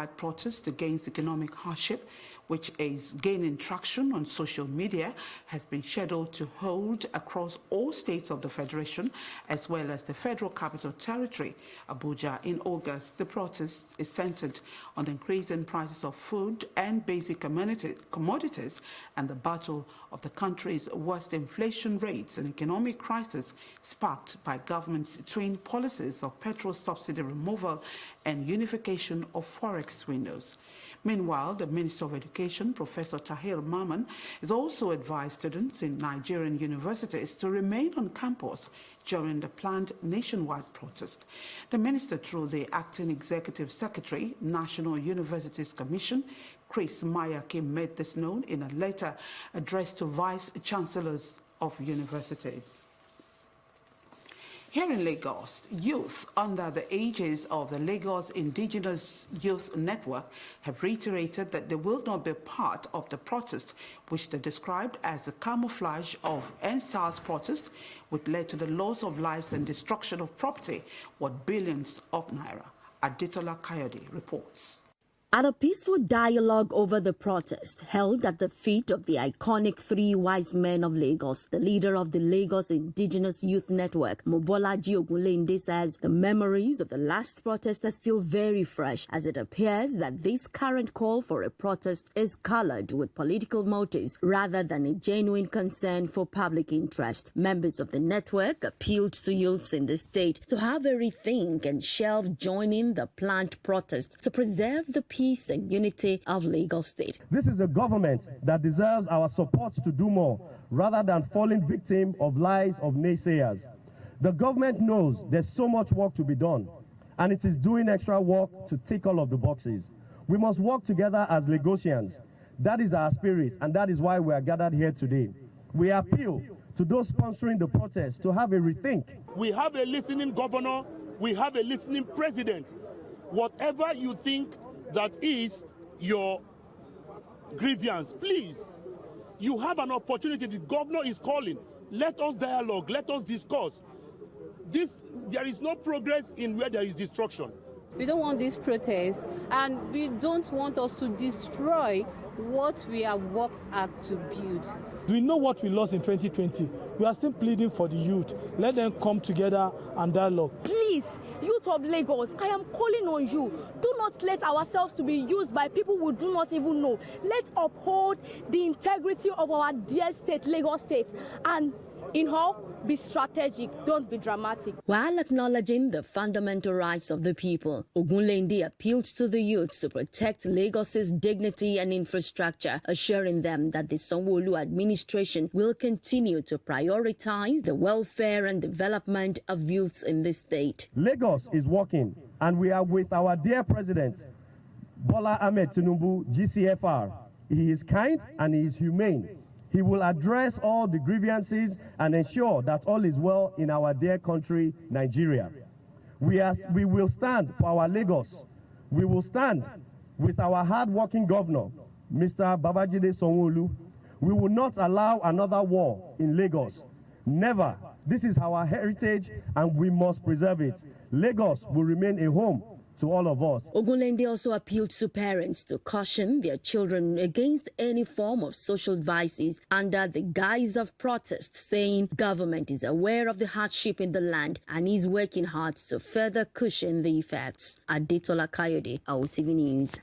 Protest against economic hardship, which is gaining traction on social media, has been scheduled to hold across all states of the Federation as well as the Federal Capital Territory, Abuja, in August. The protest is centered on the increase in prices of food and basic commodities and the battle of the country's worst inflation rates and economic crisis sparked by government's twin policies of petrol subsidy removal and unification of forex windows. Meanwhile, the Minister of Education, Professor Tahir Mamman, has also advised students in Nigerian universities to remain on campus during the planned nationwide protest. The minister, through the Acting Executive Secretary, National Universities Commission, Chris Mayaki, made this known in a letter addressed to Vice Chancellors of universities. Here in Lagos, youth under the aegis of the Lagos Indigenous Youth Network have reiterated that they will not be part of the protest, which they described as a camouflage of EndSARS protest, which led to the loss of lives and destruction of property worth billions of naira. Adetola Kayode reports. At a peaceful dialogue over the protest held at the feet of the iconic Three Wise Men of Lagos, the leader of the Lagos Indigenous Youth Network, Mobolaji Ogunlende, says the memories of the last protest are still very fresh, as it appears that this current call for a protest is colored with political motives rather than a genuine concern for public interest. Members of the network appealed to youths in the state to have a rethink and shelve joining the planned protest to preserve the peace and unity of Lagos State. This is a government that deserves our support to do more, rather than falling victim of lies of naysayers. The government knows there's so much work to be done, and it is doing extra work to tick all of the boxes. We must work together as Lagosians. That is our spirit, and that is why we are gathered here today. We appeal to those sponsoring the protest to have a rethink. We have a listening governor, we have a listening president. Whatever you think that is your grievance, please, you have an opportunity. The governor is calling. Let us dialogue, let us discuss. There is no progress in where there is destruction. We don't want this protest, and we don't want us to destroy what we have worked hard to build. We know what we lost in 2020. We are still pleading for the youth. Let them come together and dialogue. Please, youth of Lagos, I am calling on you. Do not let ourselves to be used by people who do not even know. Let's uphold the integrity of our dear state, Lagos State, and in all, be strategic, don't be dramatic. While acknowledging the fundamental rights of the people, Ogunlende appealed to the youths to protect Lagos's dignity and infrastructure, assuring them that the Sanwo-Olu administration will continue to prioritize the welfare and development of youths in the state. Lagos is working, and we are with our dear president, Bola Ahmed Tinubu, GCFR. He is kind and he is humane. He will address all the grievances and ensure that all is well in our dear country, Nigeria. We will stand for our Lagos. We will stand with our hard-working governor, Mr. Babajide Sanwo-Olu. We will not allow another war in Lagos. Never. This is our heritage and we must preserve it. Lagos will remain a home to all of us. Ogunlende also appealed to parents to caution their children against any form of social vices under the guise of protest, saying government is aware of the hardship in the land and is working hard to further cushion the effects. Adetola Kayode, OTV News.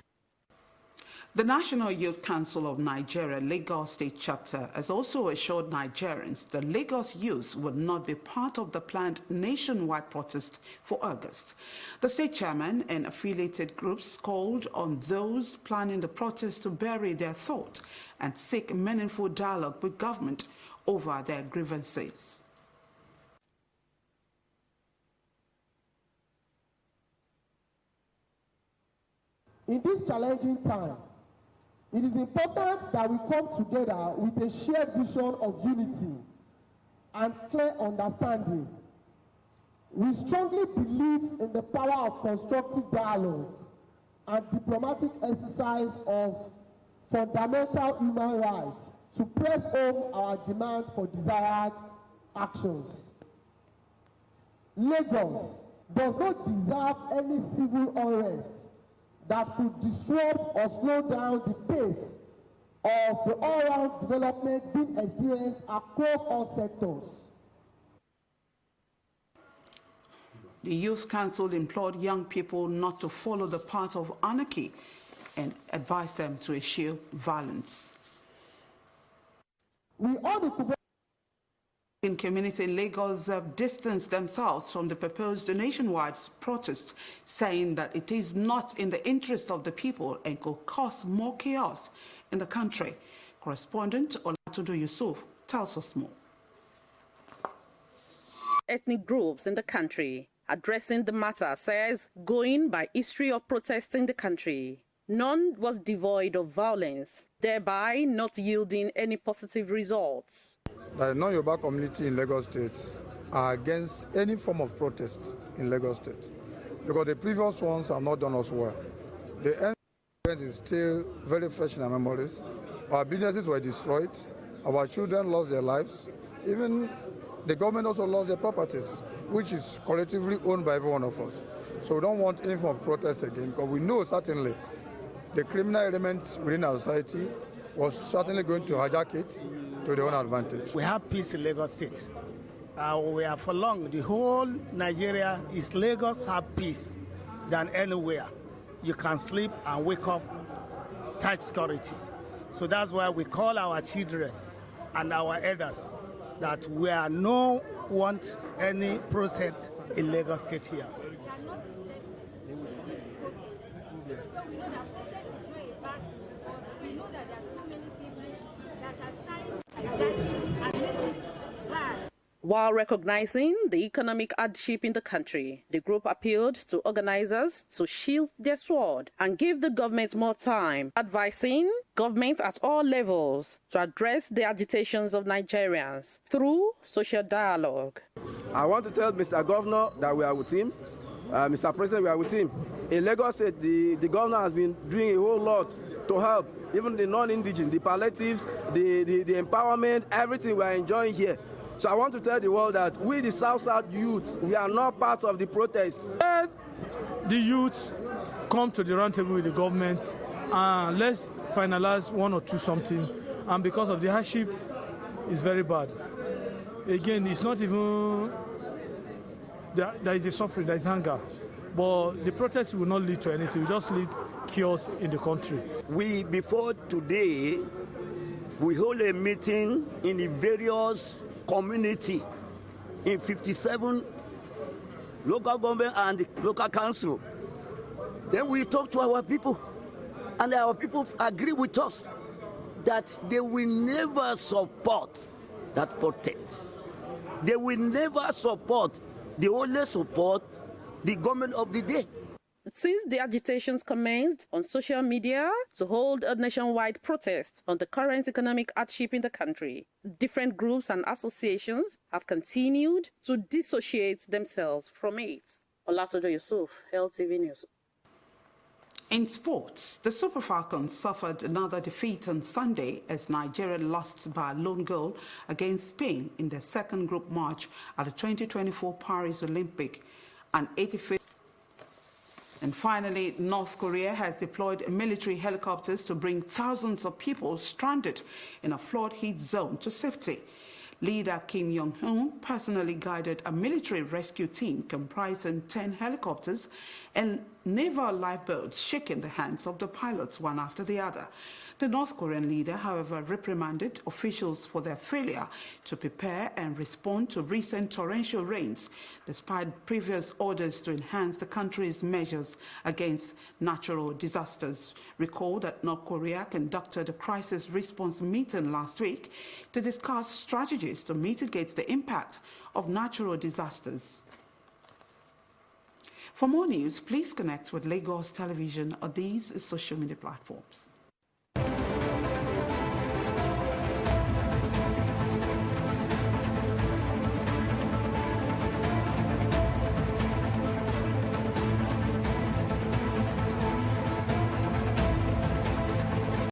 The National Youth Council of Nigeria, Lagos State Chapter, has also assured Nigerians that Lagos youth will not be part of the planned nationwide protest for August. The state chairman and affiliated groups called on those planning the protest to bury their thought and seek meaningful dialogue with government over their grievances. In this challenging time, it is important that we come together with a shared vision of unity and clear understanding. We strongly believe in the power of constructive dialogue and diplomatic exercise of fundamental human rights to press home our demand for desired actions. Lagos does not deserve any civil unrest, that could disrupt or slow down the pace of the all-round development being experienced across all sectors. The Youth Council implored young people not to follow the path of anarchy and advised them to eschew violence. In community in Lagos have distanced themselves from the proposed nationwide protest, saying that it is not in the interest of the people and could cause more chaos in the country. Correspondent Olatunde Yusuf tells us more. Ethnic groups in the country addressing the matter says, going by history of protests in the country, none was devoid of violence, thereby not yielding any positive results. The non-Yoruba community in Lagos State are against any form of protest in Lagos State because the previous ones have not done us well. The experience is still very fresh in our memories. Our businesses were destroyed, our children lost their lives, even the government also lost their properties, which is collectively owned by every one of us. So we don't want any form of protest again because we know certainly the criminal element within our society was certainly going to hijack it to their own advantage. We have peace in Lagos State. We are for long. The whole Nigeria is Lagos have peace than anywhere. You can sleep and wake up tight security. So that's why we call our children and our elders that we are no want any protest in Lagos State here. While recognizing the economic hardship in the country, the group appealed to organizers to shield their sword and give the government more time, advising government at all levels to address the agitations of Nigerians through social dialogue. I want to tell Mr. Governor that we are with him. Mr. President, we are with him. In Lagos State, the governor has been doing a whole lot to help, even the non-indigenous, the palliatives, the empowerment, everything we are enjoying here. So I want to tell the world that we, the South-South youth, we are not part of the protest. Let the youth come to the round table with the government and let's finalize one or two something. And because of the hardship, it's very bad. Again, it's not even, there is a suffering, there is hunger. But the protest will not lead to anything, it will just lead chaos in the country. Before today, we hold a meeting in the various community in 57 local government and local council. Then we talk to our people, and our people agree with us that they will never support that protest. They will never support, they only support the government of the day. Since the agitations commenced on social media to hold a nationwide protest on the current economic hardship in the country, different groups and associations have continued to dissociate themselves from it. Olatunde Yusuf, LTV News. In sports, the Super Falcons suffered another defeat on Sunday as Nigeria lost by a lone goal against Spain in their second group match at the 2024 Paris Olympic, an 85th. And finally, North Korea has deployed military helicopters to bring thousands of people stranded in a flood-hit zone to safety. Leader Kim Jong-un personally guided a military rescue team comprising 10 helicopters and naval lifeboats, shaking the hands of the pilots one after the other. The North Korean leader, however, reprimanded officials for their failure to prepare and respond to recent torrential rains, despite previous orders to enhance the country's measures against natural disasters. Recall that North Korea conducted a crisis response meeting last week to discuss strategies to mitigate the impact of natural disasters. For more news, please connect with Lagos Television or these social media platforms.